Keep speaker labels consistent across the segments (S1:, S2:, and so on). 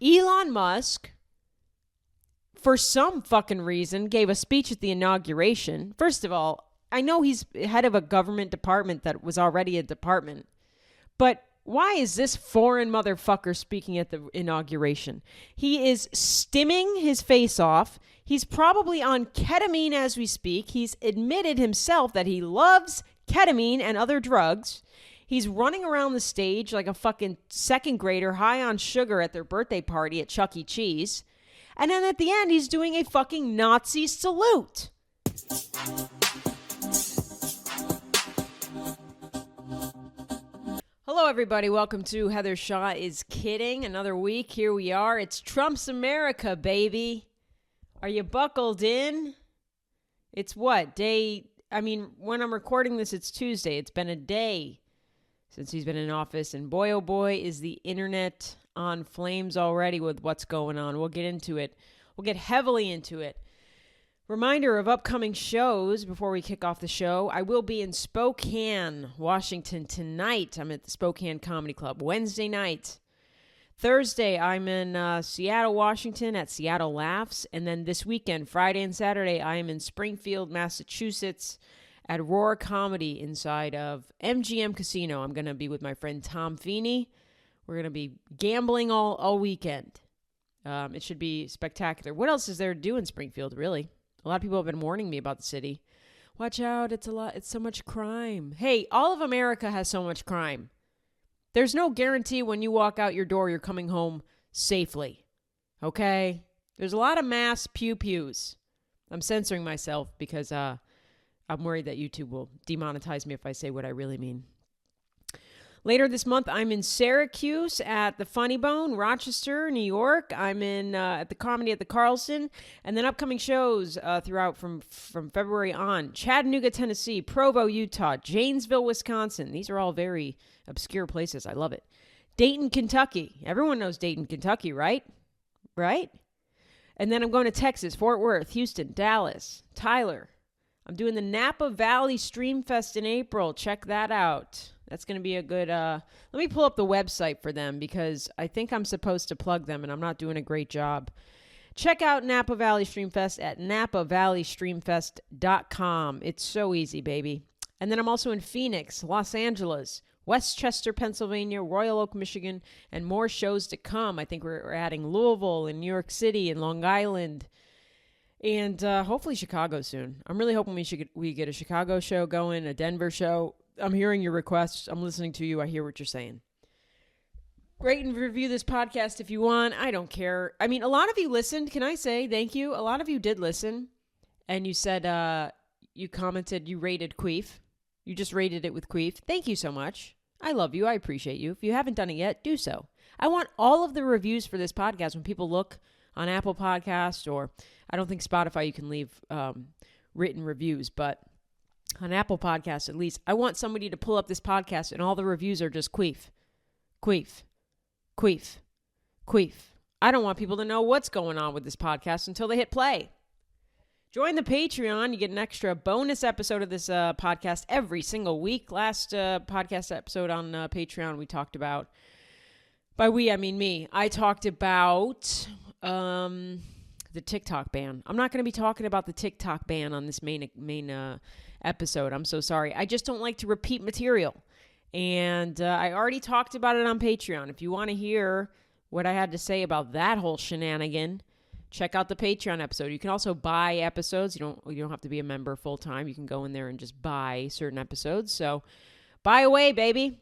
S1: Elon Musk, for some fucking reason, gave a speech at the inauguration. First of all, I know he's head of a government department that was already a department, but why is this foreign motherfucker speaking at the inauguration? He is stimming his face off. He's probably on ketamine as we speak. He's admitted himself that he loves ketamine and other drugs. He's running around the stage like a fucking second grader high on sugar at their birthday party at Chuck E. Cheese. And then at the end, he's doing a fucking Nazi salute. Hello, everybody. Welcome to Heather Shaw is Kidding. Another week. Here we are. It's Trump's America, baby. Are you buckled in? It's what? When I'm recording this, it's Tuesday. It's been a day since he's been in office. And boy, oh boy, is the internet on flames already with what's going on. We'll get into it. We'll get heavily into it. Reminder of upcoming shows before we kick off the show. I will be in Spokane, Washington tonight. I'm at the Spokane Comedy Club. Wednesday night. Thursday, I'm in Seattle, Washington at Seattle Laughs. And then this weekend, Friday and Saturday, I am in Springfield, Massachusetts at Roar Comedy inside of MGM Casino. I'm going to be with my friend Tom Feeney. We're going to be gambling all weekend. It should be spectacular. What else is there to do in Springfield, really? A lot of people have been warning me about the city. Watch out, it's so much crime. Hey, all of America has so much crime. There's no guarantee when you walk out your door you're coming home safely. Okay? There's a lot of mass pew-pews. I'm censoring myself because I'm worried that YouTube will demonetize me if I say what I really mean. Later this month, I'm in Syracuse at the Funny Bone, Rochester, New York. I'm in at the Comedy at the Carlson. And then upcoming shows throughout from February on. Chattanooga, Tennessee, Provo, Utah, Janesville, Wisconsin. These are all very obscure places. I love it. Dayton, Kentucky. Everyone knows Dayton, Kentucky, right? Right? And then I'm going to Texas, Fort Worth, Houston, Dallas, Tyler. I'm doing the Napa Valley Stream Fest in April. Check that out. That's going to be a good, let me pull up the website for them because I think I'm supposed to plug them and I'm not doing a great job. Check out Napa Valley Stream Fest at napavalleystreamfest.com. It's so easy, baby. And then I'm also in Phoenix, Los Angeles, Westchester, Pennsylvania, Royal Oak, Michigan, and more shows to come. I think we're adding Louisville and New York City and Long Island. And hopefully Chicago soon. I'm really hoping we get a Chicago show going, a Denver show. I'm hearing your requests. I'm listening to you. I hear what you're saying. Rate and review this podcast if you want. I don't care. I mean, a lot of you listened. Can I say thank you? A lot of you did listen. And you said, you commented, you rated Queef. You just rated it with Queef. Thank you so much. I love you. I appreciate you. If you haven't done it yet, do so. I want all of the reviews for this podcast when people look on Apple Podcasts, or I don't think Spotify you can leave written reviews, but on Apple Podcasts at least, I want somebody to pull up this podcast and all the reviews are just Queef, Queef, Queef, Queef. I don't want people to know what's going on with this podcast until they hit play. Join the Patreon. You get an extra bonus episode of this podcast every single week. Last podcast episode on Patreon we talked about, by we, I mean me, I talked about the TikTok ban. I'm not going to be talking about the TikTok ban on this main episode. I'm so sorry. I just don't like to repeat material. And I already talked about it on Patreon. If you want to hear what I had to say about that whole shenanigan, check out the Patreon episode. You can also buy episodes. You don't have to be a member full time. You can go in there and just buy certain episodes. So buy away, baby.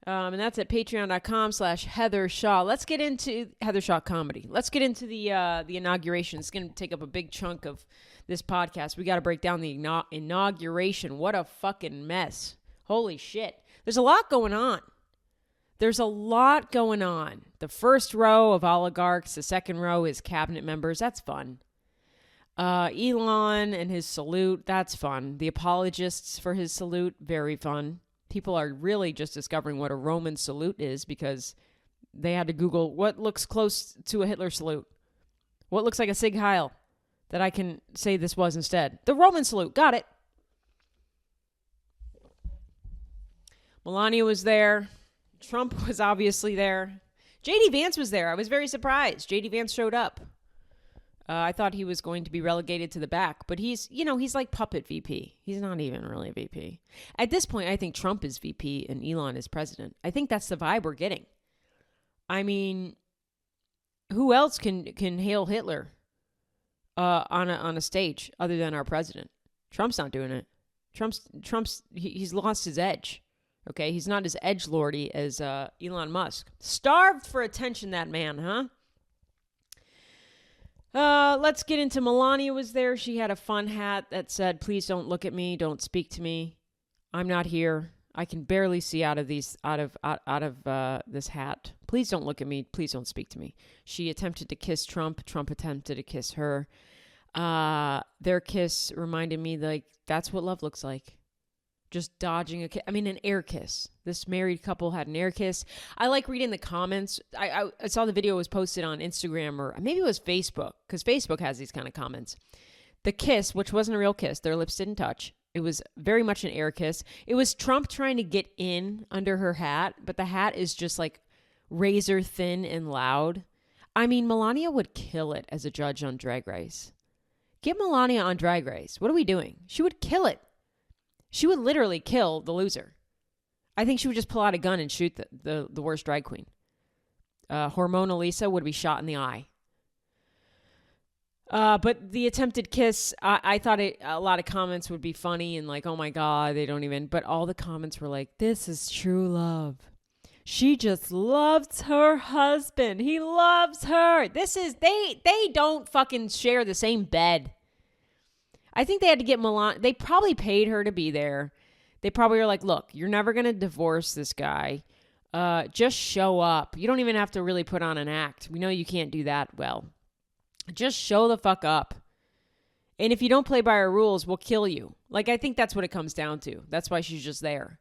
S1: And that's at patreon.com/Heather Shaw. Let's get into Heather Shaw Comedy. Let's get into the inauguration. It's going to take up a big chunk of this podcast. We got to break down the inauguration. What a fucking mess. Holy shit. There's a lot going on. The first row of oligarchs. The second row is cabinet members. That's fun. Elon and his salute. That's fun. The apologists for his salute. Very fun. People are really just discovering what a Roman salute is because they had to Google what looks close to a Hitler salute. What looks like a Sieg Heil that I can say this was instead. The Roman salute. Got it. Melania was there. Trump was obviously there. J.D. Vance was there. I was very surprised. J.D. Vance showed up. I thought he was going to be relegated to the back, but he's like puppet VP. He's not even really a VP. At this point, I think Trump is VP and Elon is president. I think that's the vibe we're getting. I mean, who else can hail Hitler on a stage other than our president? Trump's not doing it. He's lost his edge. Okay, he's not as edgelordy as Elon Musk. Starved for attention, that man, huh? Let's get into Melania was there. She had a fun hat that said, "Please don't look at me. Don't speak to me. I'm not here. I can barely see out of this hat. Please don't look at me. Please don't speak to me." She attempted to kiss Trump. Trump attempted to kiss her. Their kiss reminded me, like, that's what love looks like. Just dodging an air kiss. This married couple had an air kiss. I like reading the comments. I saw the video was posted on Instagram, or maybe it was Facebook, because Facebook has these kind of comments. The kiss, which wasn't a real kiss, their lips didn't touch. It was very much an air kiss. It was Trump trying to get in under her hat, but the hat is just like razor thin and loud. I mean, Melania would kill it as a judge on Drag Race. Get Melania on Drag Race. What are we doing? She would kill it. She would literally kill the loser. I think she would just pull out a gun and shoot the worst drag queen. Hormona Lisa would be shot in the eye. But the attempted kiss, I thought a lot of comments would be funny and like, oh my God, they don't even. But all the comments were like, this is true love. She just loves her husband. He loves her. They don't fucking share the same bed. I think they had to get Melania. They probably paid her to be there. They probably were like, look, you're never going to divorce this guy. Just show up. You don't even have to really put on an act. We know you can't do that well. Just show the fuck up. And if you don't play by our rules, we'll kill you. Like, I think that's what it comes down to. That's why she's just there.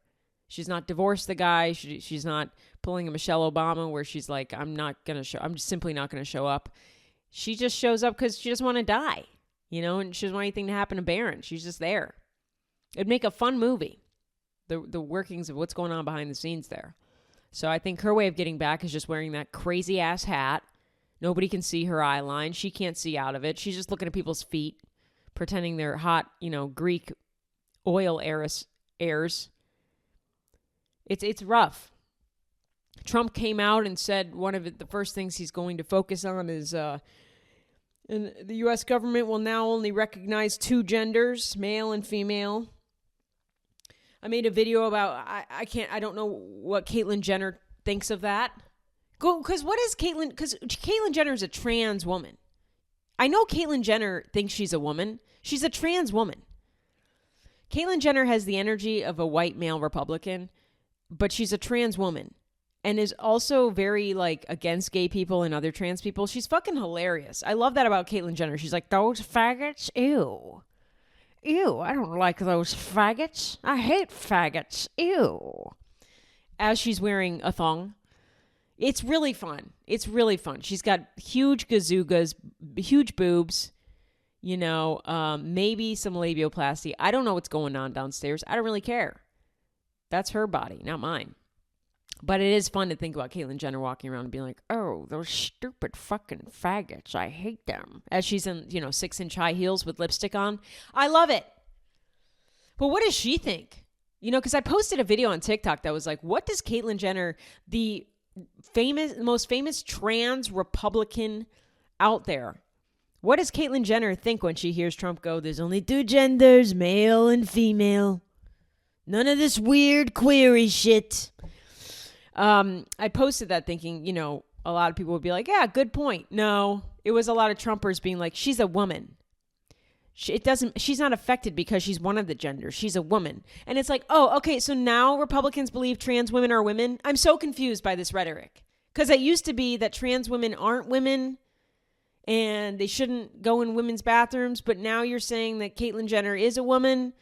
S1: She's not divorced the guy. She's not pulling a Michelle Obama where she's like, I'm just simply not going to show up. She just shows up because she doesn't want to die. And she doesn't want anything to happen to Baron. She's just there. It'd make a fun movie. The workings of what's going on behind the scenes there. So I think her way of getting back is just wearing that crazy ass hat. Nobody can see her eye line. She can't see out of it. She's just looking at people's feet, pretending they're hot, Greek oil heirs. It's rough. Trump came out and said one of the first things he's going to focus on is and the U.S. government will now only recognize two genders, male and female. I made a video about, I don't know what Caitlyn Jenner thinks of that. Because Caitlyn Jenner is a trans woman. I know Caitlyn Jenner thinks she's a woman. She's a trans woman. Caitlyn Jenner has the energy of a white male Republican, but she's a trans woman. And is also very, like, against gay people and other trans people. She's fucking hilarious. I love that about Caitlyn Jenner. She's like, those faggots? Ew. Ew, I don't like those faggots. I hate faggots. Ew. As she's wearing a thong. It's really fun. She's got huge gazoogas, huge boobs, maybe some labioplasty. I don't know what's going on downstairs. I don't really care. That's her body, not mine. But it is fun to think about Caitlyn Jenner walking around and being like, oh, those stupid fucking faggots. I hate them. As she's in, 6-inch high heels with lipstick on. I love it. But what does she think? Because I posted a video on TikTok that was like, what does Caitlyn Jenner, the most famous trans Republican out there, what does Caitlyn Jenner think when she hears Trump go, there's only two genders, male and female. None of this weird query shit. I posted that thinking, a lot of people would be like, yeah, good point. No, it was a lot of Trumpers being like, she's a woman. She's not affected because she's one of the genders. She's a woman. And it's like, oh, okay. So now Republicans believe trans women are women. I'm so confused by this rhetoric because it used to be that trans women aren't women and they shouldn't go in women's bathrooms. But now you're saying that Caitlyn Jenner is a woman.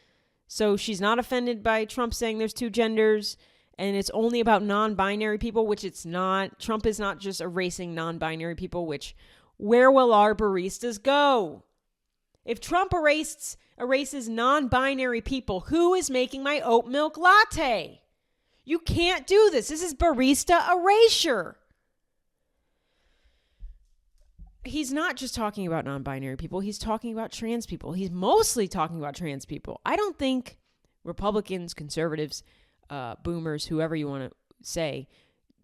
S1: So she's not offended by Trump saying there's two genders. And it's only about non-binary people, which it's not. Trump is not just erasing non-binary people, where will our baristas go? If Trump erases non-binary people, who is making my oat milk latte? You can't do this. This is barista erasure. he's not just talking about non-binary people. He's talking about trans people. He's mostly talking about trans people. I don't think Republicans, conservatives, boomers, whoever you want to say,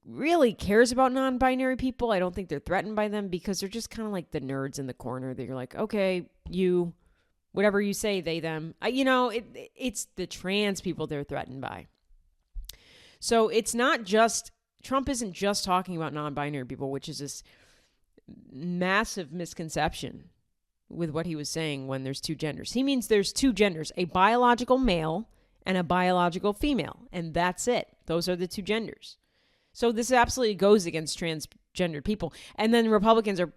S1: really cares about non-binary people. I don't think they're threatened by them because they're just kind of like the nerds in the corner that you're like, okay, you, whatever you say, they, them. It's the trans people they're threatened by. So it's not just, Trump isn't just talking about non-binary people, which is this massive misconception with what he was saying when there's two genders. He means there's two genders, a biological male and a biological female, and that's it. Those are the two genders. So this absolutely goes against transgendered people. And then Republicans are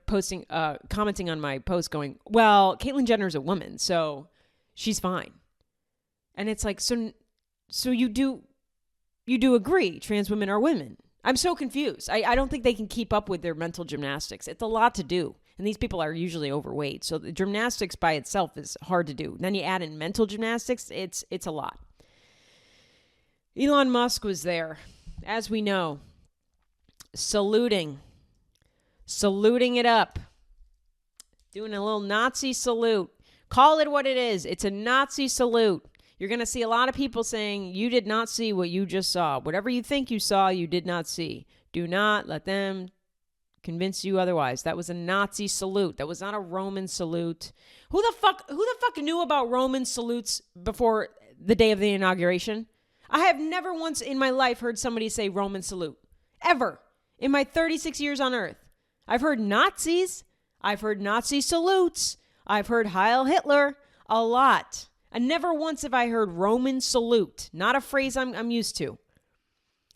S1: commenting on my post going, well, Caitlyn Jenner is a woman, so she's fine. And it's like, so you do agree trans women are women. I'm so confused. I don't think they can keep up with their mental gymnastics. It's a lot to do. And these people are usually overweight. So the gymnastics by itself is hard to do. Then you add in mental gymnastics, it's a lot. Elon Musk was there, as we know, saluting it up, doing a little Nazi salute. Call it what it is. It's a Nazi salute. You're going to see a lot of people saying, you did not see what you just saw. Whatever you think you saw, you did not see. Do not let them convince you otherwise. That was a Nazi salute. That was not a Roman salute. Who the fuck knew about Roman salutes before the day of the inauguration? I have never once in my life heard somebody say Roman salute. Ever. In my 36 years on Earth. I've heard Nazis. I've heard Nazi salutes. I've heard Heil Hitler. A lot. And never once have I heard Roman salute. Not a phrase I'm used to.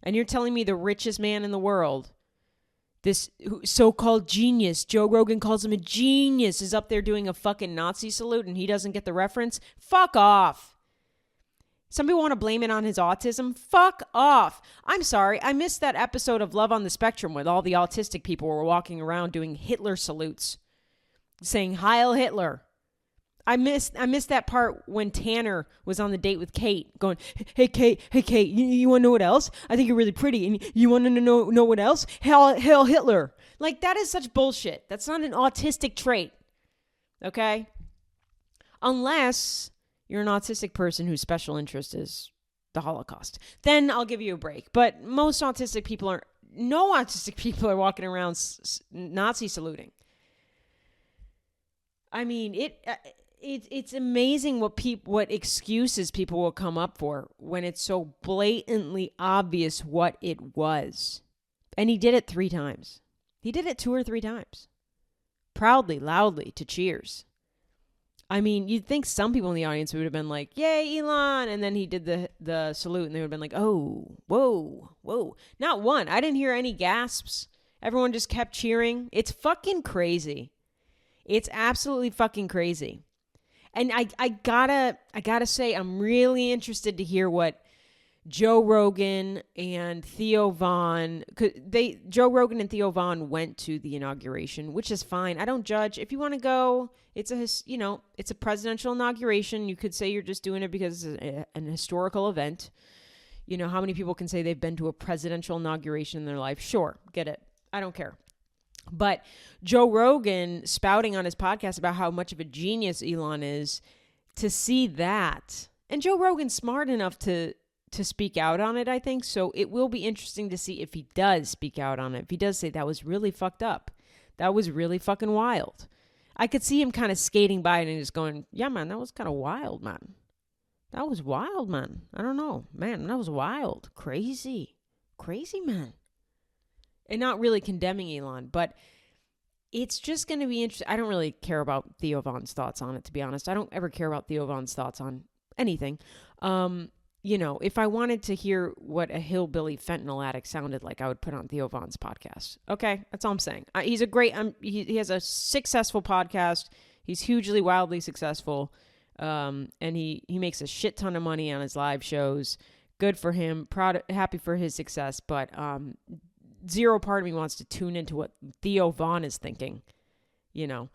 S1: And you're telling me the richest man in the world, this so-called genius, Joe Rogan calls him a genius, is up there doing a fucking Nazi salute and he doesn't get the reference? Fuck off. Some people want to blame it on his autism. Fuck off. I'm sorry. I missed that episode of Love on the Spectrum where all the autistic people were walking around doing Hitler salutes, saying Heil Hitler. I missed that part when Tanner was on the date with Kate going, hey, Kate, you want to know what else? I think you're really pretty. And you want to know what else? Hail Hitler. Like, that is such bullshit. That's not an autistic trait. Okay? Unless you're an autistic person whose special interest is the Holocaust. Then I'll give you a break. But no autistic people are walking around Nazi saluting. I mean, it's amazing what excuses people will come up for when it's so blatantly obvious what it was. And he did it 3 times. He did it 2 or 3 times. Proudly, loudly, to cheers. I mean, you'd think some people in the audience would have been like, yay, Elon. And then he did the salute and they would have been like, oh, whoa. Not one. I didn't hear any gasps. Everyone just kept cheering. It's fucking crazy. It's absolutely fucking crazy. And I gotta say, I'm really interested to hear what Joe Rogan and Theo Von, Joe Rogan and Theo Von went to the inauguration, which is fine. I don't judge. If you want to go, it's a presidential inauguration. You could say you're just doing it because it's an historical event. You know, how many people can say they've been to a presidential inauguration in their life? Sure, get it. I don't care. But Joe Rogan spouting on his podcast about how much of a genius Elon is, to see that. And Joe Rogan's smart enough to speak out on it, I think. So it will be interesting to see if he does speak out on it. If he does say that was really fucked up. That was really fucking wild. I could see him kind of skating by it and just going, yeah, man, that was kind of wild, man. That was wild, man. I don't know. Man, that was wild. Crazy, man. And not really condemning Elon, but it's just going to be interesting. I don't really care about Theo Von's thoughts on it, to be honest. I don't ever care about Theo Von's thoughts on anything. If I wanted to hear what a hillbilly fentanyl addict sounded like, I would put on Theo Von's podcast. Okay, that's all I'm saying. He's a great, he has a successful podcast. He's hugely, wildly successful. And he makes a shit ton of money on his live shows. Good for him. Happy for his success. But, zero part of me wants to tune into what Theo Von is thinking, It's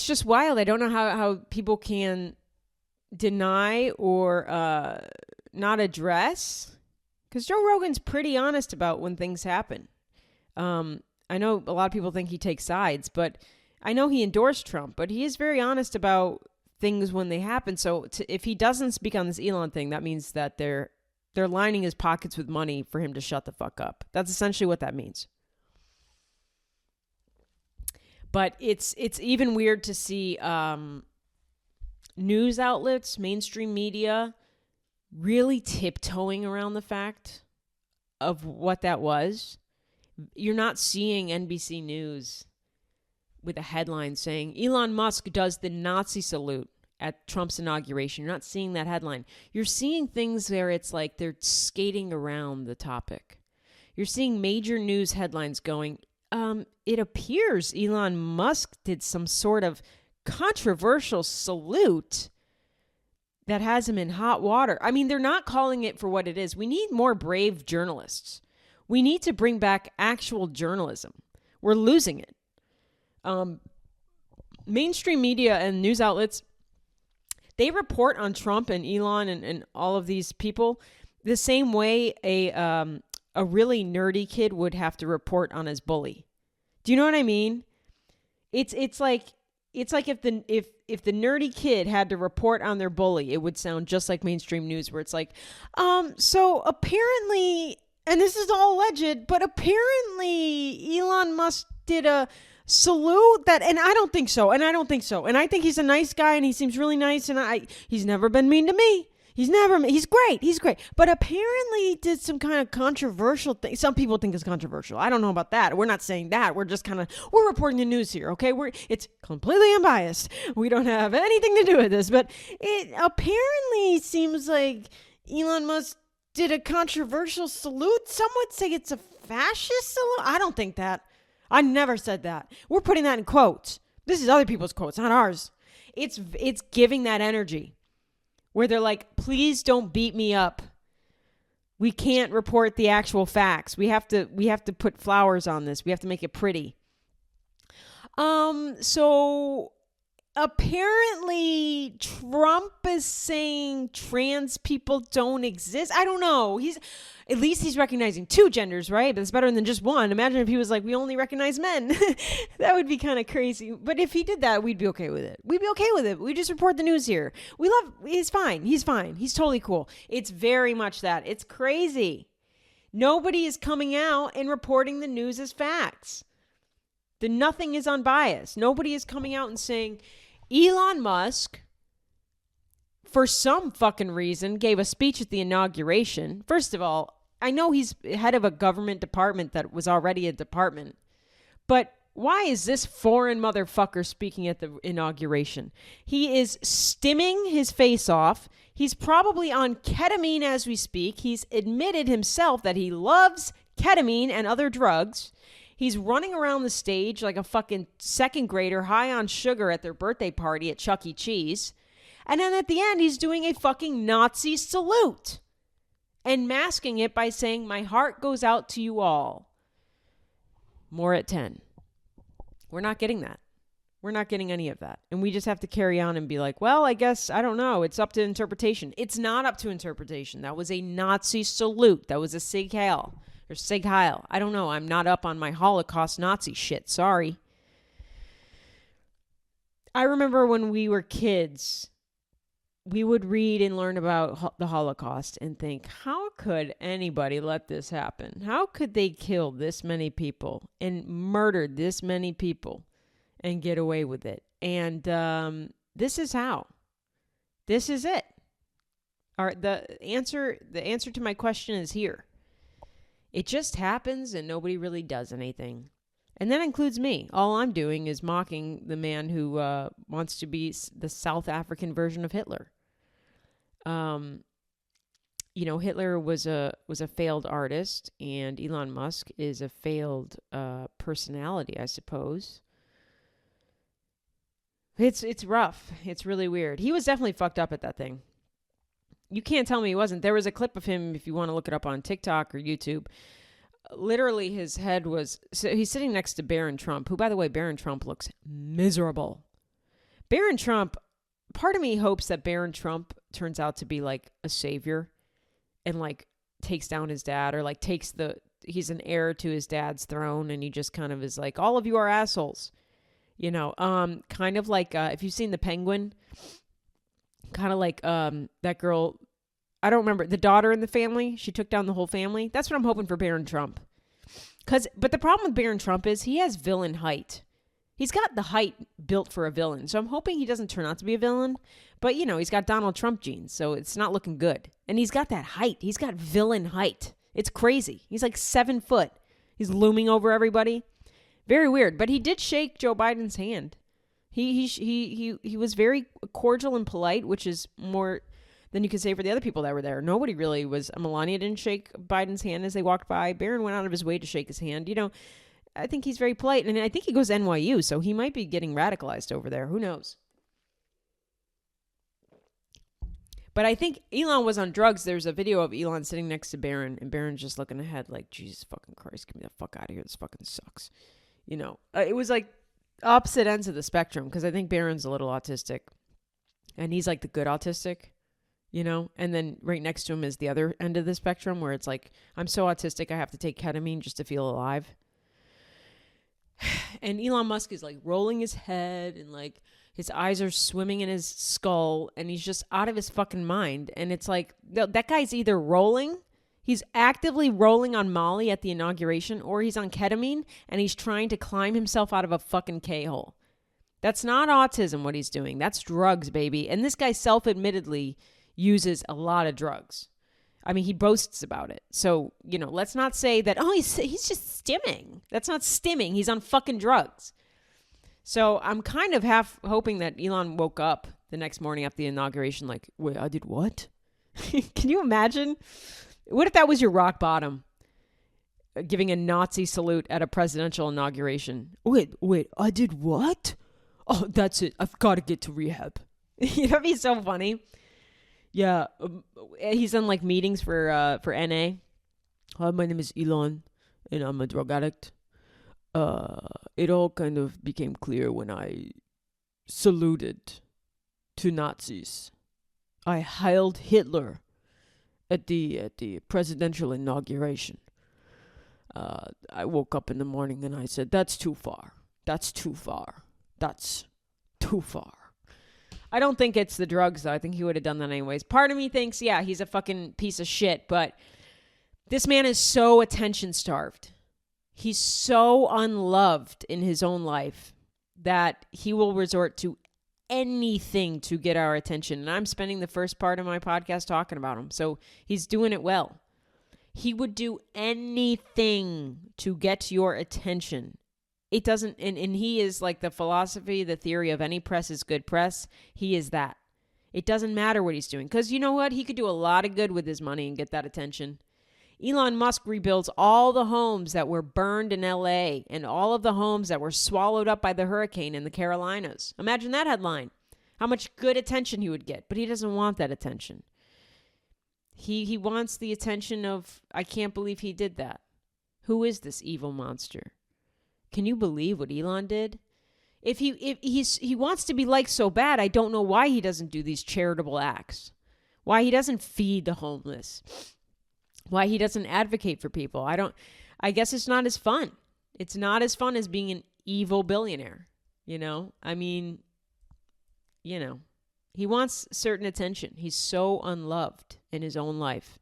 S1: just wild. I don't know how people can deny or not address, because Joe Rogan's pretty honest about when things happen. I know a lot of people think he takes sides, but I know he endorsed Trump, but he is very honest about things when they happen. So if he doesn't speak on this Elon thing, that means that they're lining his pockets with money for him to shut the fuck up. That's essentially what that means. But it's even weird to see news outlets, mainstream media, really tiptoeing around the fact of what that was. You're not seeing NBC News with a headline saying Elon Musk does the Nazi salute at Trump's inauguration. You're not seeing that headline. You're seeing things where it's like they're skating around the topic. You're seeing major news headlines going, it appears Elon Musk did some sort of controversial salute that has him in hot water. I mean, they're not calling it for what it is. We need more brave journalists. We need to bring back actual journalism. We're losing it. Mainstream media and news outlets, they report on Trump and Elon and all of these people the same way a really nerdy kid would have to report on his bully. Do you know what I mean? It's like if the nerdy kid had to report on their bully, it would sound just like mainstream news, where it's like, so apparently, and this is all alleged, but apparently Elon Musk did a salute that, and I don't think so, and I think he's a nice guy, and he seems really nice, and he's never been mean to me. He's great. But apparently he did some kind of controversial thing. Some people think it's controversial. I don't know about that. We're not saying that. We're just we're reporting the news here, okay? It's completely unbiased. We don't have anything to do with this. But it apparently seems like Elon Musk did a controversial salute. Some would say it's a fascist salute. I don't think that. I never said that. We're putting that in quotes. This is other people's quotes, not ours. It's giving that energy, where they're like, please don't beat me up. We can't report the actual facts. We have to put flowers on this. We have to make it pretty. So apparently Trump is saying trans people don't exist. I don't know. At least he's recognizing two genders, right? But it's better than just one. Imagine if he was like, we only recognize men. That would be kind of crazy. But if he did that, we'd be okay with it. We just report the news here. He's fine. He's totally cool. It's very much that. It's crazy. Nobody is coming out and reporting the news as facts. Nothing is unbiased. Nobody is coming out and saying, Elon Musk, for some fucking reason, gave a speech at the inauguration. First of all, I know he's head of a government department that was already a department, but why is this foreign motherfucker speaking at the inauguration? He is stimming his face off. He's probably on ketamine as we speak. He's admitted himself that he loves ketamine and other drugs. He's running around the stage like a fucking second grader high on sugar at their birthday party at Chuck E. Cheese. And then at the end, he's doing a fucking Nazi salute and masking it by saying, my heart goes out to you all. More at 10. We're not getting that. We're not getting any of that. And we just have to carry on and be like, well, I guess, I don't know. It's up to interpretation. It's not up to interpretation. That was a Nazi salute. That was a Sieg Heil. Or Sieg Heil. I don't know. I'm not up on my Holocaust Nazi shit. Sorry. I remember when we were kids, we would read and learn about the Holocaust and think, how could anybody let this happen? How could they kill this many people and murder this many people and get away with it? And this is how. This is it. The answer to my question is here. It just happens and nobody really does anything. And that includes me. All I'm doing is mocking the man who wants to be the South African version of Hitler. Hitler was a failed artist, and Elon Musk is a failed personality, I suppose. It's rough. It's really weird. He was definitely fucked up at that thing. You can't tell me he wasn't. There was a clip of him, if you want to look it up on TikTok or YouTube. Literally, his head was... So he's sitting next to Baron Trump, who, by the way, Baron Trump looks miserable. Baron Trump... Part of me hopes that Baron Trump turns out to be, like, a savior and, like, takes down his dad or, like, takes the he's an heir to his dad's throne, and he just kind of is like, all of you are assholes. You know, kind of like, if you've seen The Penguin, kind of like that girl, I don't remember, the daughter in the family, she took down the whole family. That's what I'm hoping for Baron Trump. But the problem with Baron Trump is he has villain height. He's got the height built for a villain. So I'm hoping he doesn't turn out to be a villain. But, you know, he's got Donald Trump genes, so it's not looking good. And he's got that height. He's got villain height. It's crazy. He's like 7 foot. He's looming over everybody. Very weird. But he did shake Joe Biden's hand. He was very cordial and polite, which is more than you could say for the other people that were there. Nobody really was. Melania didn't shake Biden's hand as they walked by. Baron went out of his way to shake his hand. You know, I think he's very polite. And I think he goes to NYU, so he might be getting radicalized over there. Who knows? But I think Elon was on drugs. There's a video of Elon sitting next to Baron, and Baron's just looking ahead like, Jesus fucking Christ, get me the fuck out of here. This fucking sucks. You know, it was like opposite ends of the spectrum, because I think Baron's a little autistic, and he's like the good autistic, you know? And then right next to him is the other end of the spectrum, where it's like, I'm so autistic, I have to take ketamine just to feel alive. And Elon Musk is like rolling his head, and like his eyes are swimming in his skull, and he's just out of his fucking mind. And it's like, that guy's either rolling, he's actively rolling on Molly at the inauguration, or he's on ketamine and he's trying to climb himself out of a fucking K-hole. That's not autism, what he's doing. That's drugs, baby. And this guy self-admittedly uses a lot of drugs. I mean, he boasts about it. So, you know, let's not say that, oh, he's just stimming. That's not stimming. He's on fucking drugs. So I'm kind of half hoping that Elon woke up the next morning after the inauguration like, wait, I did what? Can you imagine? What if that was your rock bottom? Giving a Nazi salute at a presidential inauguration. Wait, I did what? Oh, that's it. I've got to get to rehab. That'd be so funny. Yeah, he's done like meetings for NA. Hi, my name is Elon, and I'm a drug addict. It all kind of became clear when I saluted to Nazis. I hailed Hitler at the presidential inauguration. I woke up in the morning and I said, that's too far. That's too far. That's too far. I don't think it's the drugs, though. I think he would have done that anyways. Part of me thinks, yeah, he's a fucking piece of shit, but this man is so attention-starved. He's so unloved in his own life that he will resort to anything to get our attention. And I'm spending the first part of my podcast talking about him. So he's doing it well. He would do anything to get your attention. It doesn't, and he is like the philosophy, the theory of any press is good press. He is that. It doesn't matter what he's doing. Because you know what? He could do a lot of good with his money and get that attention. Elon Musk rebuilds all the homes that were burned in LA and all of the homes that were swallowed up by the hurricane in the Carolinas. Imagine that headline. How much good attention he would get. But he doesn't want that attention. He wants the attention of, I can't believe he did that. Who is this evil monster? Can you believe what Elon did? If he wants to be liked so bad, I don't know why he doesn't do these charitable acts. Why he doesn't feed the homeless. Why he doesn't advocate for people. I guess it's not as fun. It's not as fun as being an evil billionaire. You know? I mean, you know, he wants certain attention. He's so unloved in his own life.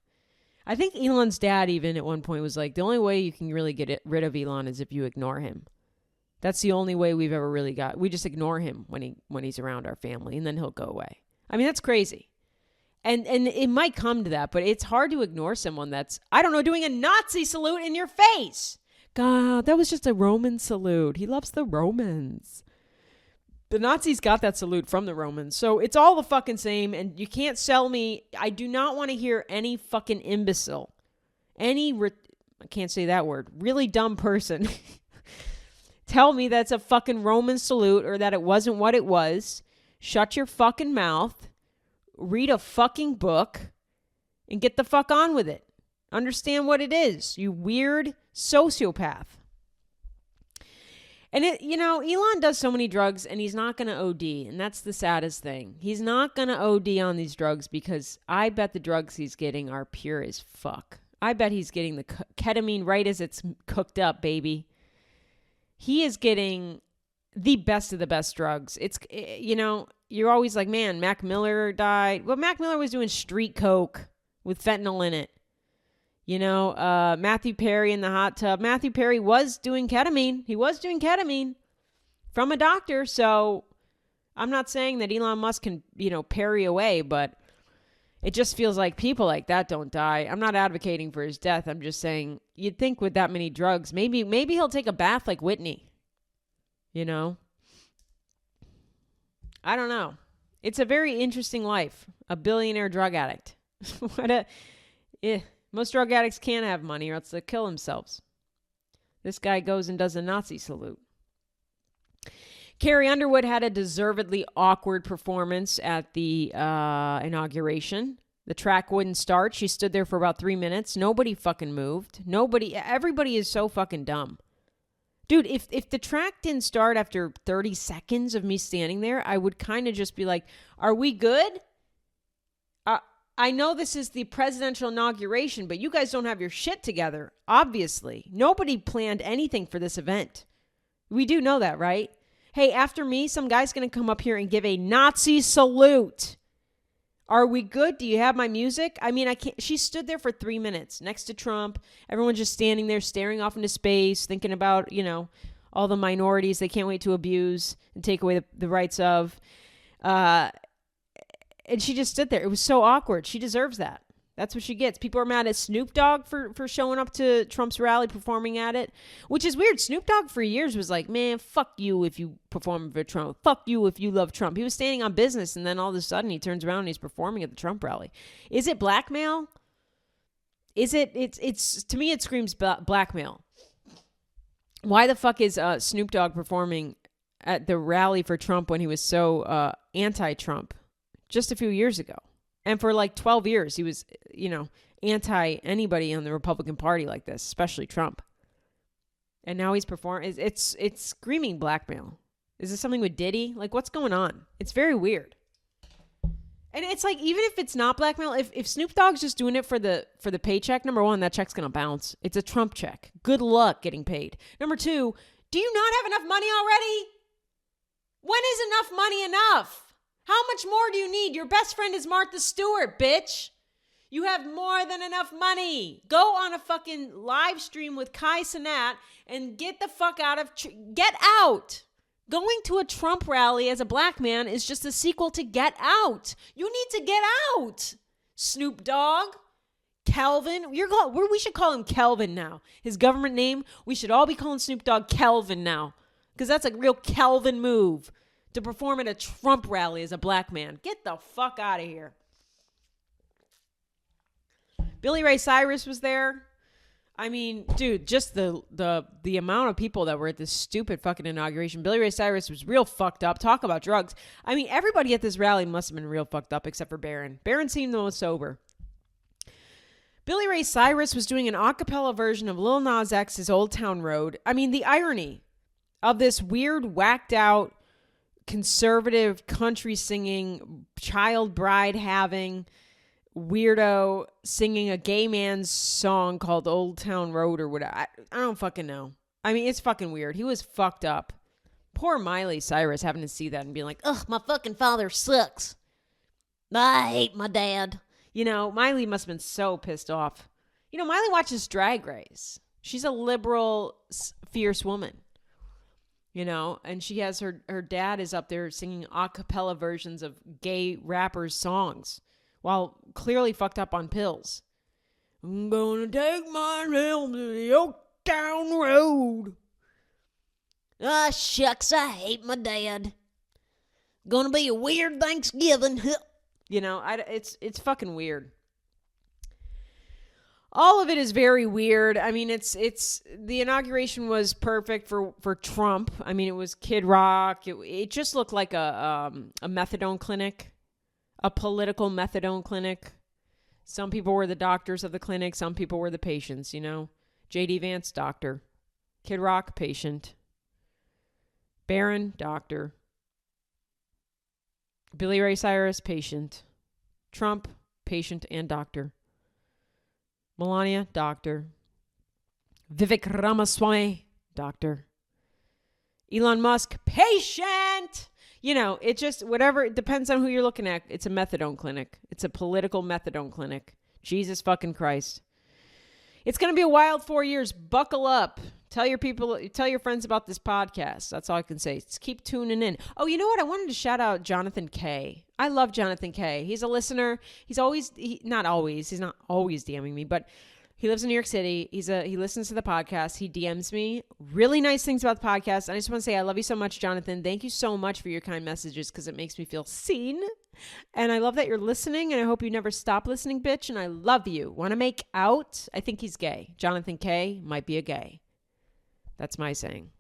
S1: I think Elon's dad even at one point was like, the only way you can really get rid of Elon is if you ignore him. That's the only way we've ever really got. We just ignore him when he's around our family, and then he'll go away. I mean, that's crazy. And it might come to that, but it's hard to ignore someone that's, I don't know, doing a Nazi salute in your face. God, that was just a Roman salute. He loves the Romans. The Nazis got that salute from the Romans. So it's all the fucking same, and you can't sell me. I do not want to hear any fucking imbecile, I can't say that word, really dumb person tell me that's a fucking Roman salute or that it wasn't what it was. Shut your fucking mouth, read a fucking book, and get the fuck on with it. Understand what it is, you weird sociopath. And Elon does so many drugs and he's not going to OD. And that's the saddest thing. He's not going to OD on these drugs because I bet the drugs he's getting are pure as fuck. I bet he's getting the ketamine right as it's cooked up, baby. He is getting the best of the best drugs. It's, you're always like, man, Mac Miller died. Well, Mac Miller was doing street coke with fentanyl in it. Matthew Perry in the hot tub. Matthew Perry was doing ketamine. He was doing ketamine from a doctor. So I'm not saying that Elon Musk can, parry away, but it just feels like people like that don't die. I'm not advocating for his death. I'm just saying you'd think with that many drugs, maybe he'll take a bath like Whitney. I don't know. It's a very interesting life. A billionaire drug addict. Most drug addicts can't have money or else they'll kill themselves. This guy goes and does a Nazi salute. Carrie Underwood had a deservedly awkward performance at the inauguration. The track wouldn't start. She stood there for about 3 minutes. Nobody fucking moved. Everybody is so fucking dumb. Dude, if the track didn't start after 30 seconds of me standing there, I would kind of just be like, are we good? I know this is the presidential inauguration, but you guys don't have your shit together, obviously. Nobody planned anything for this event. We do know that, right? Hey, after me, some guy's going to come up here and give a Nazi salute. Are we good? Do you have my music? I mean, I can't. She stood there for 3 minutes next to Trump. Everyone just standing there, staring off into space, thinking about, all the minorities they can't wait to abuse and take away the rights of. And she just stood there. It was so awkward. She deserves that. That's what she gets. People are mad at Snoop Dogg for showing up to Trump's rally, performing at it, which is weird. Snoop Dogg for years was like, man, fuck you if you perform for Trump. Fuck you if you love Trump. He was standing on business, and then all of a sudden he turns around and he's performing at the Trump rally. Is it blackmail? Is it? It's to me, it screams blackmail. Why the fuck is Snoop Dogg performing at the rally for Trump when he was so anti-Trump just a few years ago? And for like 12 years, he was, anti anybody on the Republican Party like this, especially Trump. And now he's performing. It's screaming blackmail. Is this something with Diddy? Like, what's going on? It's very weird. And it's like, even if it's not blackmail, if Snoop Dogg's just doing it for the paycheck, number one, that check's going to bounce. It's a Trump check. Good luck getting paid. Number two, do you not have enough money already? When is enough money enough? How much more do you need? Your best friend is Martha Stewart, bitch. You have more than enough money. Go on a fucking live stream with Kai Cenat and get the fuck out of... Get out. Going to a Trump rally as a black man is just a sequel to Get Out. You need to get out. Snoop Dogg. Kelvin. We should call him Kelvin now. His government name, we should all be calling Snoop Dogg Kelvin now. Because that's a real Kelvin move. To perform at a Trump rally as a black man. Get the fuck out of here. Billy Ray Cyrus was there. I mean, dude, just the amount of people that were at this stupid fucking inauguration. Billy Ray Cyrus was real fucked up. Talk about drugs. I mean, everybody at this rally must have been real fucked up except for Baron. Baron seemed the most sober. Billy Ray Cyrus was doing an a cappella version of Lil Nas X's Old Town Road. I mean, the irony of this weird, whacked out, conservative country singing, child bride having weirdo singing a gay man's song called Old Town Road or whatever. I don't fucking know. I mean, it's fucking weird. He was fucked up. Poor Miley Cyrus having to see that and being like, ugh, my fucking father sucks. I hate my dad. Miley must have been so pissed off. Miley watches Drag Race. She's a liberal, fierce woman. And she has her dad is up there singing a cappella versions of gay rappers' songs while clearly fucked up on pills. I'm gonna take my helm to the Old Town Road. Ah, shucks, I hate my dad. Gonna be a weird Thanksgiving. It's fucking weird. All of it is very weird. I mean, it's the inauguration was perfect for Trump. I mean, it was Kid Rock. It just looked like a methadone clinic, a political methadone clinic. Some people were the doctors of the clinic. Some people were the patients, J.D. Vance, doctor. Kid Rock, patient. Baron, doctor. Billy Ray Cyrus, patient. Trump, patient and doctor. Melania, doctor. Vivek Ramaswamy, doctor. Elon Musk, patient. You know, it just, whatever, it depends on who you're looking at. It's a methadone clinic. It's a political methadone clinic. Jesus fucking Christ. It's going to be a wild 4 years. Buckle up. Tell your people, tell your friends about this podcast. That's all I can say. Just keep tuning in. Oh, you know what? I wanted to shout out Jonathan K. I love Jonathan K. He's a listener. He's not always DMing me, but he lives in New York City. He listens to the podcast. He DMs me really nice things about the podcast. And I just want to say, I love you so much, Jonathan. Thank you so much for your kind messages because it makes me feel seen. And I love that you're listening, and I hope you never stop listening, bitch. And I love you. Want to make out? I think he's gay. Jonathan K. might be a gay. That's my saying.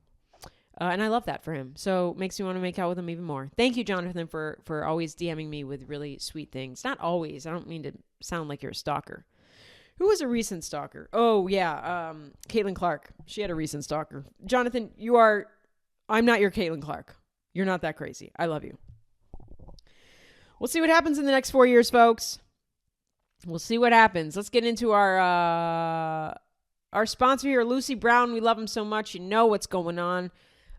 S1: And I love that for him. So makes me want to make out with him even more. Thank you, Jonathan, for always DMing me with really sweet things. Not always. I don't mean to sound like you're a stalker. Who was a recent stalker? Oh, yeah. Caitlin Clark. She had a recent stalker. Jonathan, I'm not your Caitlin Clark. You're not that crazy. I love you. We'll see what happens in the next 4 years, folks. We'll see what happens. Let's get into our sponsor here, Lucy Brown. We love them so much. You know what's going on.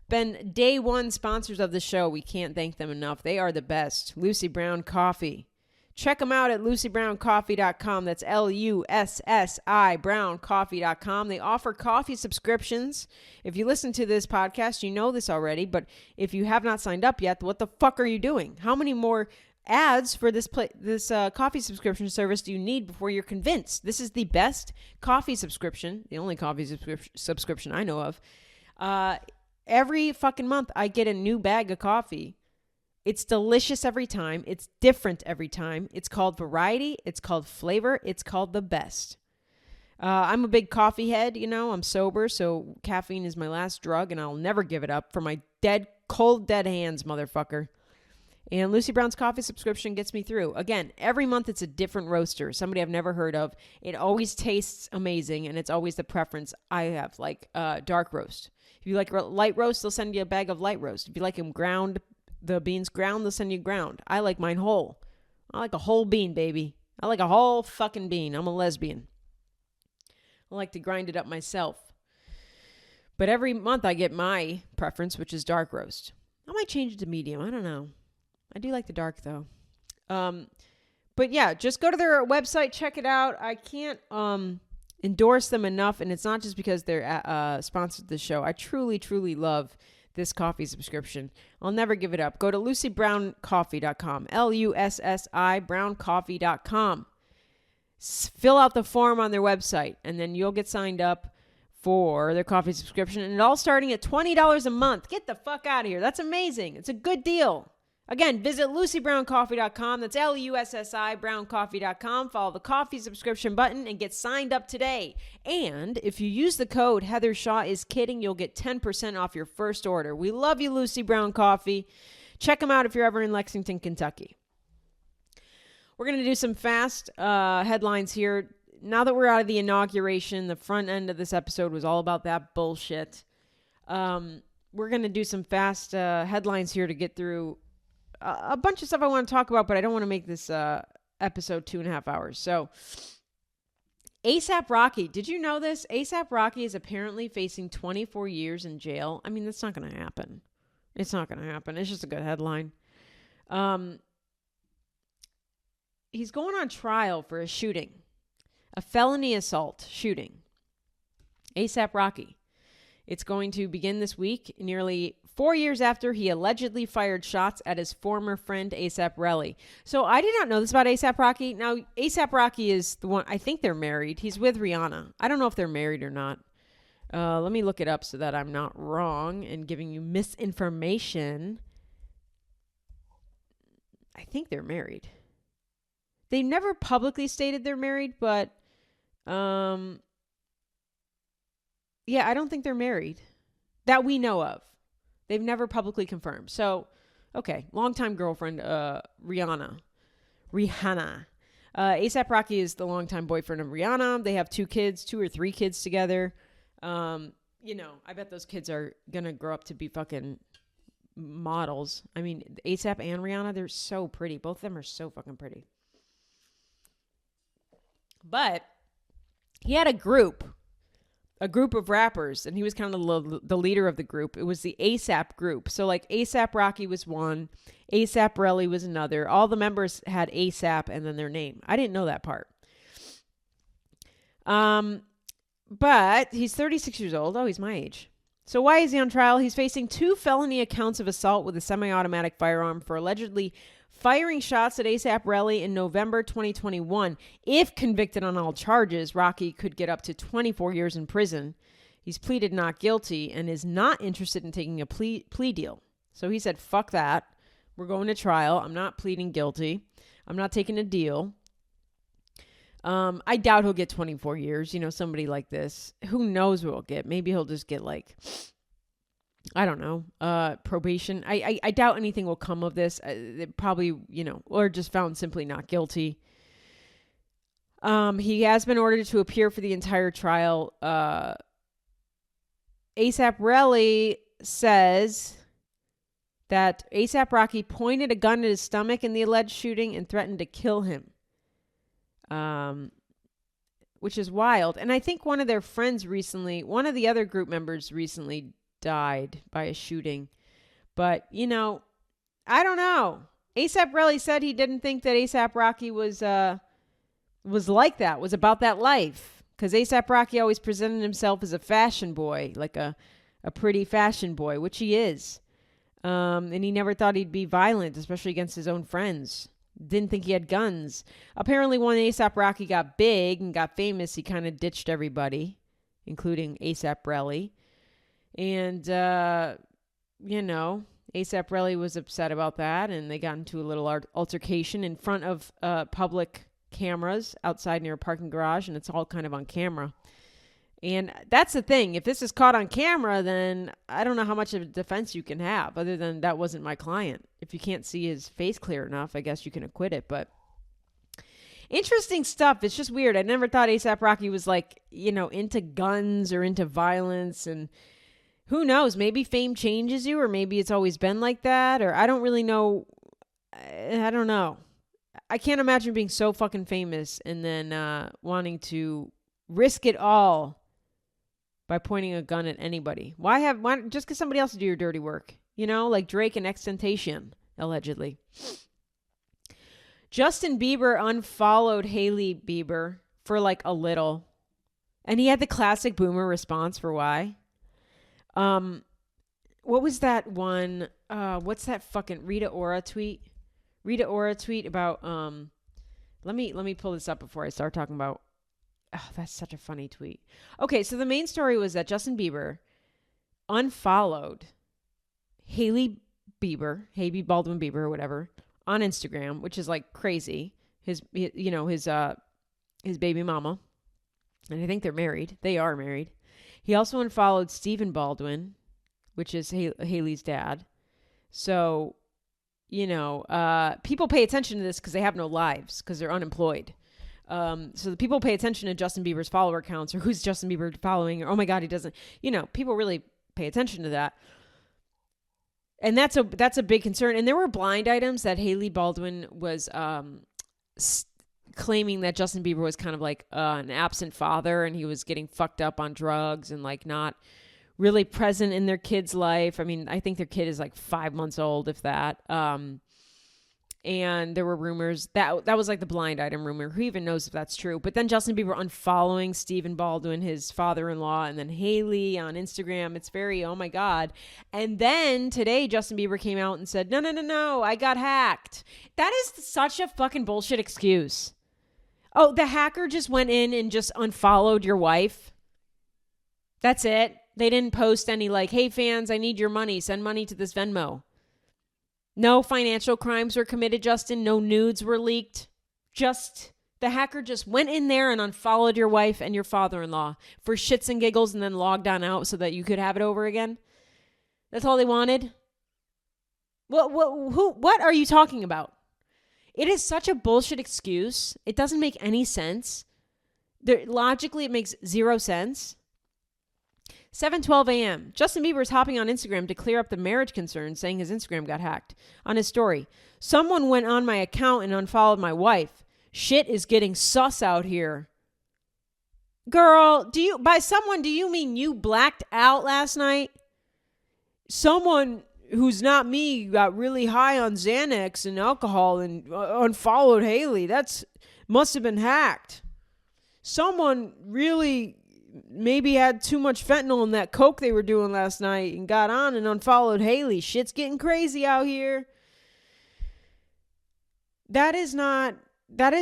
S1: Been day one sponsors of the show. We can't thank them enough. They are the best. Lucy Brown Coffee. Check them out at lucybrowncoffee.com. That's LUSSI browncoffee.com. They offer coffee subscriptions. If you listen to this podcast, you know this already, but if you have not signed up yet, what the fuck are you doing? How many more ads for this coffee subscription service do you need before you're convinced? This is the best coffee subscription, the only coffee subscription I know of. Every fucking month, I get a new bag of coffee. It's delicious every time. It's different every time. It's called variety. It's called flavor. It's called the best. I'm a big coffee head, you know. I'm sober, so caffeine is my last drug, and I'll never give it up for my cold, dead hands, motherfucker. And Lucy Brown's coffee subscription gets me through. Again, every month it's a different roaster, somebody I've never heard of. It always tastes amazing, and it's always the preference I have, like dark roast. If you like light roast, they'll send you a bag of light roast. If you like them ground, the beans ground, they'll send you ground. I like mine whole. I like a whole bean, baby. I like a whole fucking bean. I'm a lesbian. I like to grind it up myself. But every month I get my preference, which is dark roast. I might change it to medium. I don't know. I do like the dark, though. But yeah, just go to their website, check it out. I can't endorse them enough, and it's not just because they're sponsored the show. I truly, truly love this coffee subscription. I'll never give it up. Go to lucybrowncoffee.com, LUSSI browncoffee.com. Fill out the form on their website, and then you'll get signed up for their coffee subscription, and it all starting at $20 a month. Get the fuck out of here. That's amazing. It's a good deal. Again, visit lucybrowncoffee.com. That's LUSSI browncoffee.com. Follow the coffee subscription button and get signed up today. And if you use the code Heather Shaw is kidding, you'll get 10% off your first order. We love you, Lucy Brown Coffee. Check them out if you're ever in Lexington, Kentucky. We're going to do some fast headlines here. Now that we're out of the inauguration, the front end of this episode was all about that bullshit. We're going to do some fast headlines here to get through a bunch of stuff I want to talk about, but I don't want to make this episode 2.5 hours. So, A$AP Rocky. Did you know this? A$AP Rocky is apparently facing 24 years in jail. I mean, that's not going to happen. It's not going to happen. It's just a good headline. He's going on trial for a shooting. A felony assault shooting. A$AP Rocky. It's going to begin this week, nearly 4 years after he allegedly fired shots at his former friend A$AP Rocky. So I did not know this about A$AP Rocky. Now, A$AP Rocky is the one, I think they're married. He's with Rihanna. I don't know if they're married or not. Let me look it up so that I'm not wrong and giving you misinformation. I think they're married. They never publicly stated they're married, but yeah, I don't think they're married that we know of. They've never publicly confirmed. So, okay, longtime girlfriend, Rihanna. A$AP Rocky is the longtime boyfriend of Rihanna. They have 2 or 3 kids together. You know, I bet those kids are gonna grow up to be fucking models. I mean, A$AP and Rihanna, they're so pretty. Both of them are so fucking pretty. But he had a group of rappers, and he was kind of the leader of the group. It was the ASAP group. So like ASAP Rocky was one, ASAP Relly was another. All the members had ASAP and then their name. I didn't know that part. But he's 36 years old. Oh, he's my age. So why is he on trial? He's facing 2 felony accounts of assault with a semi-automatic firearm for allegedly firing shots at ASAP Relly in November 2021. If convicted on all charges, Rocky could get up to 24 years in prison. He's pleaded not guilty and is not interested in taking a plea deal. So he said, fuck that. We're going to trial. I'm not pleading guilty. I'm not taking a deal. I doubt he'll get 24 years. Somebody like this. Who knows what he'll get? Maybe he'll just get like, I don't know, probation. I doubt anything will come of this. Probably, or just found simply not guilty. He has been ordered to appear for the entire trial. ASAP Relly says that ASAP Rocky pointed a gun at his stomach in the alleged shooting and threatened to kill him. Which is wild. And I think one of their friends recently, one of the other group members recently died by a shooting. But, I don't know. ASAP Relly said he didn't think that ASAP Rocky was like that, was about that life. Because ASAP Rocky always presented himself as a fashion boy, like a pretty fashion boy, which he is. And he never thought he'd be violent, especially against his own friends. Didn't think he had guns. Apparently, when ASAP Rocky got big and got famous, he kind of ditched everybody, including ASAP Relly. And, ASAP Relly was upset about that, and they got into a little altercation in front of public cameras outside near a parking garage, and it's all kind of on camera. And that's the thing. If this is caught on camera, then I don't know how much of a defense you can have other than that wasn't my client. If you can't see his face clear enough, I guess you can acquit it. But interesting stuff. It's just weird. I never thought ASAP Rocky was like, into guns or into violence. And who knows? Maybe fame changes you, or maybe it's always been like that. Or I don't really know. I don't know. I can't imagine being so fucking famous and then wanting to risk it all by pointing a gun at anybody. Why just because somebody else do your dirty work? Like Drake and XXXTentacion, allegedly. Justin Bieber unfollowed Hailey Bieber for like a little. And he had the classic boomer response for why. What was that one? What's that fucking Rita Ora tweet? Rita Ora tweet about, let me pull this up before I start talking about. Oh, that's such a funny tweet. Okay, so the main story was that Justin Bieber unfollowed Hailey Baldwin Bieber or whatever, on Instagram, which is like crazy. His baby mama. And I think they're married. They are married. He also unfollowed Stephen Baldwin, which is Hailey's dad. So, people pay attention to this because they have no lives, because they're unemployed. So the people pay attention to Justin Bieber's follower counts, or who's Justin Bieber following, or, oh my God, he doesn't, people really pay attention to that. And that's a big concern. And there were blind items that Hailey Baldwin was, claiming that Justin Bieber was kind of like, an absent father, and he was getting fucked up on drugs and like not really present in their kid's life. I mean, I think their kid is like 5 months old, if that. And there were rumors that was like the blind item rumor. Who even knows if that's true? But then Justin Bieber unfollowing Stephen Baldwin, his father-in-law, and then Hailey on Instagram. It's very, oh my God. And then today, Justin Bieber came out and said, no, I got hacked. That is such a fucking bullshit excuse. Oh, the hacker just went in and just unfollowed your wife. That's it. They didn't post any like, hey fans, I need your money. Send money to this Venmo. No financial crimes were committed, Justin. No nudes were leaked. Just the hacker just went in there and unfollowed your wife and your father-in-law for shits and giggles and then logged on out so that you could have it over again. That's all they wanted. What are you talking about? It is such a bullshit excuse. It doesn't make any sense. Logically, it makes zero sense. 7:12 a.m. Justin Bieber is hopping on Instagram to clear up the marriage concerns, saying his Instagram got hacked. On his story, someone went on my account and unfollowed my wife. Shit is getting sus out here. Girl, by someone, do you mean you blacked out last night? Someone who's not me got really high on Xanax and alcohol and unfollowed Haley. That's must have been hacked. Someone really maybe had too much fentanyl in that coke they were doing last night and got on and unfollowed Haley. Shit's getting crazy out here. That is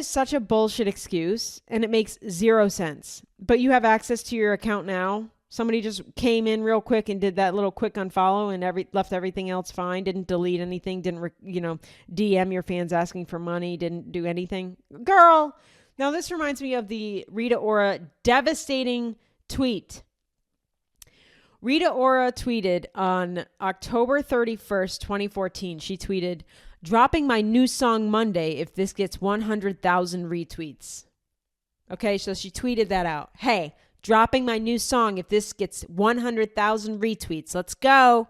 S1: such a bullshit excuse, and it makes zero sense. But you have access to your account now. Somebody just came in real quick and did that little quick unfollow and left everything else fine. Didn't delete anything. Didn't DM your fans asking for money. Didn't do anything. Girl. Now this reminds me of the Rita Ora devastating tweet. Rita Ora tweeted on October 31st, 2014. She tweeted, "Dropping my new song Monday if this gets 100,000 retweets." Okay, so she tweeted that out. Hey, dropping my new song if this gets 100,000 retweets. Let's go.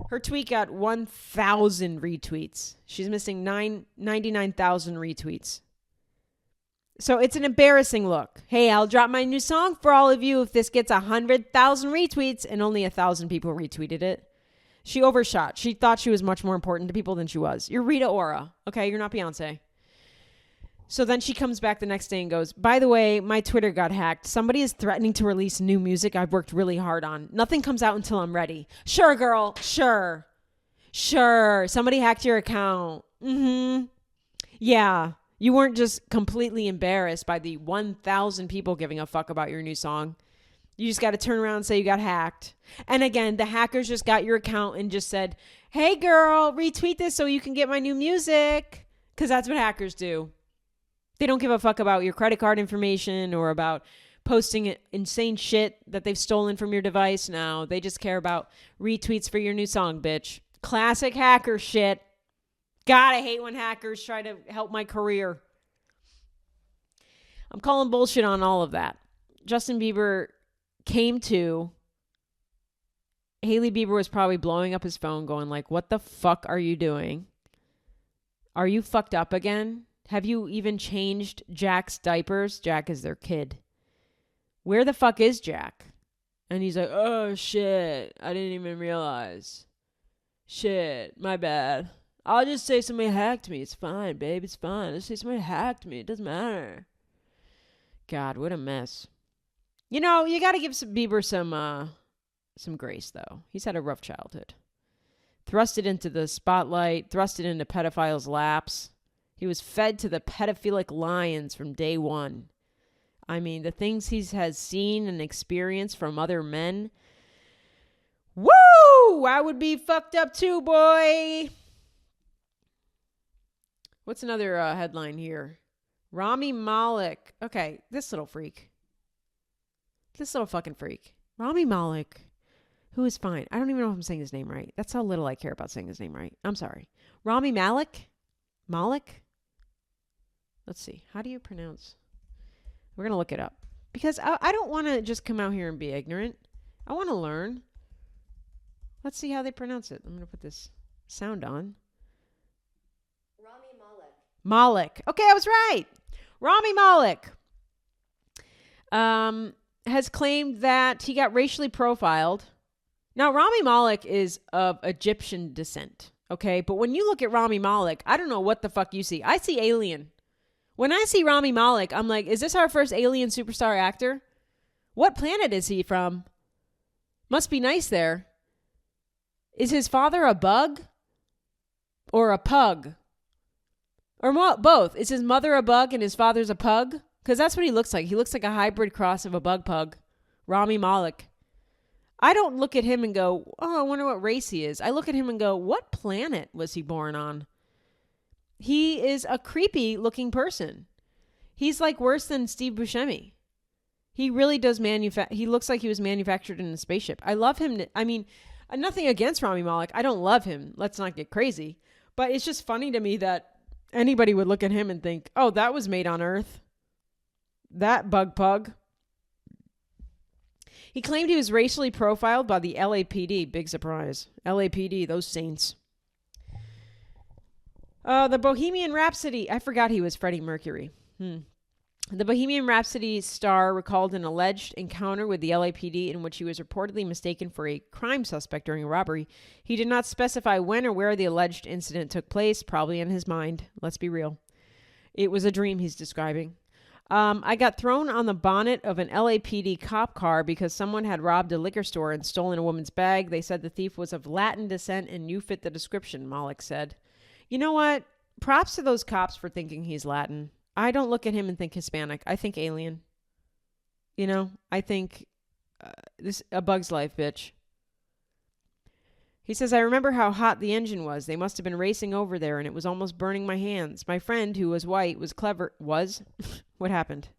S1: Her tweet got 1,000 retweets. She's missing 99,000 retweets. So it's an embarrassing look. Hey, I'll drop my new song for all of you if this gets 100,000 retweets, and only 1,000 people retweeted it. She overshot. She thought she was much more important to people than she was. You're Rita Ora. Okay, you're not Beyonce. So then she comes back the next day and goes, "By the way, my Twitter got hacked. Somebody is threatening to release new music I've worked really hard on. Nothing comes out until I'm ready." Sure, girl. Sure. Somebody hacked your account. Yeah. You weren't just completely embarrassed by the 1,000 people giving a fuck about your new song. You just got to turn around and say you got hacked. And again, the hackers just got your account and just said, "Hey girl, retweet this so you can get my new music." Because that's what hackers do. They don't give a fuck about your credit card information or about posting insane shit that they've stolen from your device. No, they just care about retweets for your new song, bitch. Classic hacker shit. God, I hate when hackers try to help my career. I'm calling bullshit on all of that. Justin Bieber came to. Hailey Bieber was probably blowing up his phone going like, "What the fuck are you doing? Are you fucked up again? Have you even changed Jack's diapers?" Jack is their kid. "Where the fuck is Jack?" And he's like, "Oh shit, I didn't even realize. Shit, my bad. I'll just say somebody hacked me. It's fine, babe. It's fine. Just say somebody hacked me. It doesn't matter." God, what a mess. You know, you got to give Bieber some grace, though. He's had a rough childhood. Thrusted into the spotlight, thrusted into pedophiles' laps. He was fed to the pedophilic lions from day one. I mean, the things he has seen and experienced from other men. Woo! I would be fucked up too, boy. What's another headline here? Rami Malek. Okay, this little freak. This little fucking freak. Rami Malek, who is fine. I don't even know if I'm saying his name right. That's how little I care about saying his name right. I'm sorry. Rami Malek? Malek? Let's see. How do you pronounce? We're going to look it up. Because I don't want to just come out here and be ignorant. I want to learn. Let's see how they pronounce it. I'm going to put this sound on. Malek. Okay, I was right. Rami Malek has claimed that he got racially profiled. Now, Rami Malek is of Egyptian descent, okay? But when you look at Rami Malek, I don't know what the fuck you see. I see Alien. When I see Rami Malek, I'm like, is this our first alien superstar actor? What planet is he from? Must be nice there. Is his father a bug? Or a pug? Or both. Is his mother a bug and his father's a pug? Because that's what he looks like. He looks like a hybrid cross of a bug pug. Rami Malek. I don't look at him and go, "Oh, I wonder what race he is." I look at him and go, "What planet was he born on?" He is a creepy looking person. He's like worse than Steve Buscemi. He really does he looks like he was manufactured in a spaceship. I love him. I mean, nothing against Rami Malek. I don't love him. Let's not get crazy. But it's just funny to me that anybody would look at him and think, "Oh, that was made on Earth. That bug pug." He claimed he was racially profiled by the LAPD. Big surprise. LAPD, those saints. The Bohemian Rhapsody. I forgot he was Freddie Mercury. The Bohemian Rhapsody star recalled an alleged encounter with the LAPD in which he was reportedly mistaken for a crime suspect during a robbery. He did not specify when or where the alleged incident took place, probably in his mind. Let's be real. It was a dream he's describing. I got thrown on the bonnet of an LAPD cop car because someone had robbed a liquor store and stolen a woman's bag. They said the thief was of Latin descent and you fit the description, Malek said. You know what? Props to those cops for thinking he's Latin. I don't look at him and think Hispanic. I think alien. You know, I think this a Bug's Life, bitch. He says, I remember how hot the engine was. They must have been racing over there and it was almost burning my hands. My friend, who was white, was clever. Was? What happened?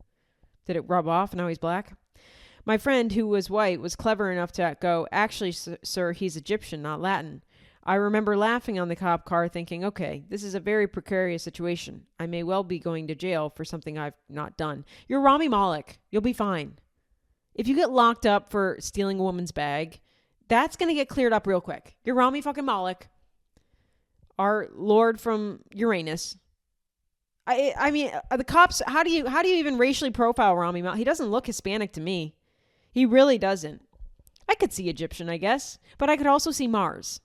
S1: Did it rub off and now he's black? My friend, who was white, was clever enough to go, actually, sir, he's Egyptian, not Latin. I remember laughing on the cop car thinking, okay, this is a very precarious situation. I may well be going to jail for something I've not done. You're Rami Malek. You'll be fine. If you get locked up for stealing a woman's bag, that's going to get cleared up real quick. You're Rami fucking Malek, our lord from Uranus. I mean, the cops, how do you even racially profile Rami Malek? He doesn't look Hispanic to me. He really doesn't. I could see Egyptian, I guess, but I could also see Mars.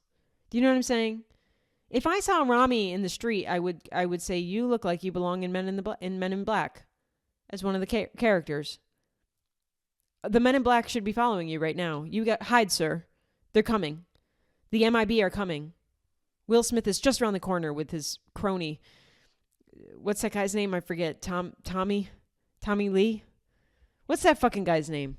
S1: Do you know what I'm saying? If I saw Rami in the street, I would say you look like you belong in Men in Black, as one of the characters. The Men in Black should be following you right now. Hide, sir. They're coming. The MIB are coming. Will Smith is just around the corner with his crony. What's that guy's name? I forget. Tommy Lee. What's that fucking guy's name?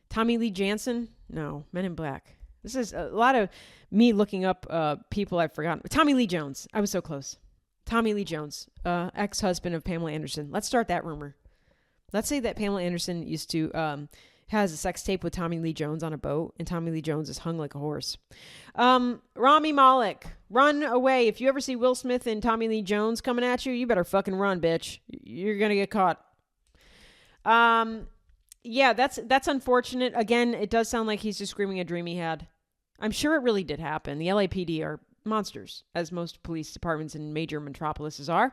S1: Tommy Lee Jansen? No, Men in Black. This is a lot of me looking up people I've forgotten. Tommy Lee Jones. I was so close. Tommy Lee Jones, ex-husband of Pamela Anderson. Let's start that rumor. Let's say that Pamela Anderson used to has a sex tape with Tommy Lee Jones on a boat, and Tommy Lee Jones is hung like a horse. Rami Malek, run away. If you ever see Will Smith and Tommy Lee Jones coming at you, you better fucking run, bitch. You're gonna get caught. Yeah, that's unfortunate. Again, it does sound like he's describing a dream he had. I'm sure it really did happen. The LAPD are monsters, as most police departments in major metropolises are.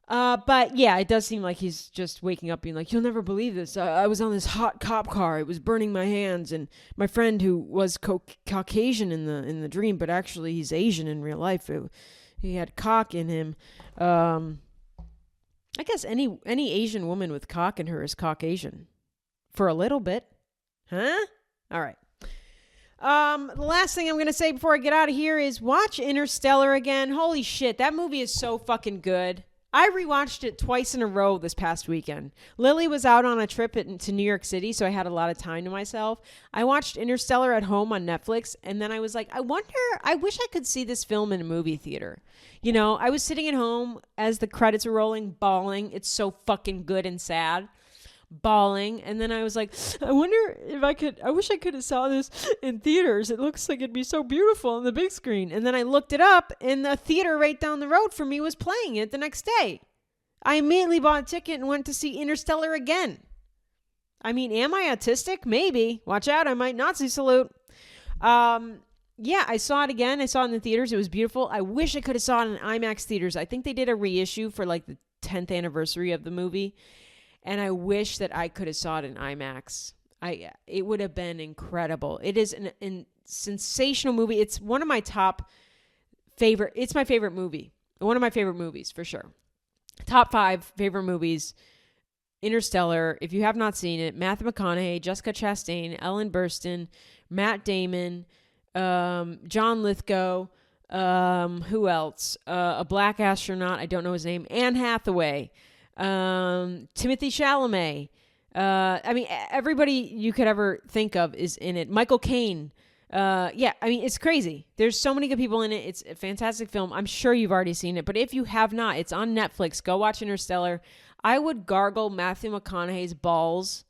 S1: But yeah, it does seem like he's just waking up being like, you'll never believe this. I was on this hot cop car. It was burning my hands. And my friend who was Caucasian in the dream, but actually he's Asian in real life. He had cock in him. I guess any Asian woman with cock in her is Caucasian. For a little bit. Huh? All right. The last thing I'm going to say before I get out of here is watch Interstellar again. Holy shit, that movie is so fucking good. I rewatched it twice in a row this past weekend. Lily was out on a trip to New York City, so I had a lot of time to myself. I watched Interstellar at home on Netflix, and then I was like, I wish I could see this film in a movie theater. You know, I was sitting at home as the credits were rolling, bawling. It's so fucking good and sad. Bawling, and then I was like, I wish I could have saw this in theaters. It looks like it'd be so beautiful on the big screen. And then I looked it up, and the theater right down the road from me was playing it the next day. I immediately bought a ticket and went to see Interstellar again. I mean, am I autistic? Maybe. Watch out, I might Nazi salute. Yeah, I saw it again. I saw it in the theaters. It was beautiful. I wish I could have saw it in IMAX theaters. I think they did a reissue for like the 10th anniversary of the movie. And I wish that I could have saw it in IMAX. It would have been incredible. It is a sensational movie. It's one of my it's my favorite movie. One of my favorite movies, for sure. Top 5 favorite movies. Interstellar. If you have not seen it, Matthew McConaughey, Jessica Chastain, Ellen Burstyn, Matt Damon, John Lithgow, who else? A black astronaut, I don't know his name, Anne Hathaway, Timothy Chalamet. I mean, everybody you could ever think of is in it. Michael Caine. Yeah, I mean, it's crazy. There's so many good people in it. It's a fantastic film. I'm sure you've already seen it, but if you have not, it's on Netflix. Go watch Interstellar. I would gargle Matthew McConaughey's balls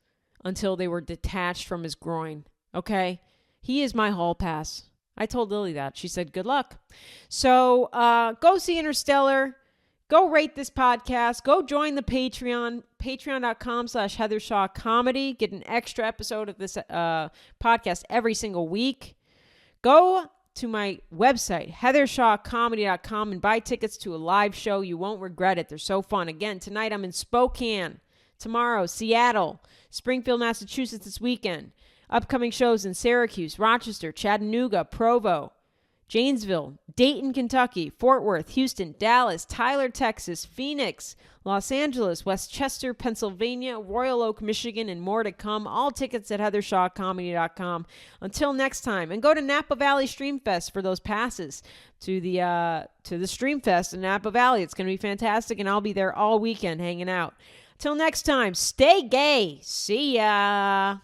S1: until they were detached from his groin. Okay? He is my hall pass. I told Lily that. She said, good luck. So, go see Interstellar. Go rate this podcast. Go join the Patreon, patreon.com/HeatherShawComedy. Get an extra episode of this podcast every single week. Go to my website, heathershawcomedy.com, and buy tickets to a live show. You won't regret it. They're so fun. Again, tonight I'm in Spokane. Tomorrow, Seattle, Springfield, Massachusetts this weekend. Upcoming shows in Syracuse, Rochester, Chattanooga, Provo, Janesville, Dayton, Kentucky, Fort Worth, Houston, Dallas, Tyler, Texas, Phoenix, Los Angeles, Westchester, Pennsylvania, Royal Oak, Michigan, and more to come. All tickets at heathershawcomedy.com. Until next time, and go to Napa Valley Streamfest for those passes to the Streamfest in Napa Valley. It's going to be fantastic, and I'll be there all weekend hanging out. Till next time, stay gay. See ya.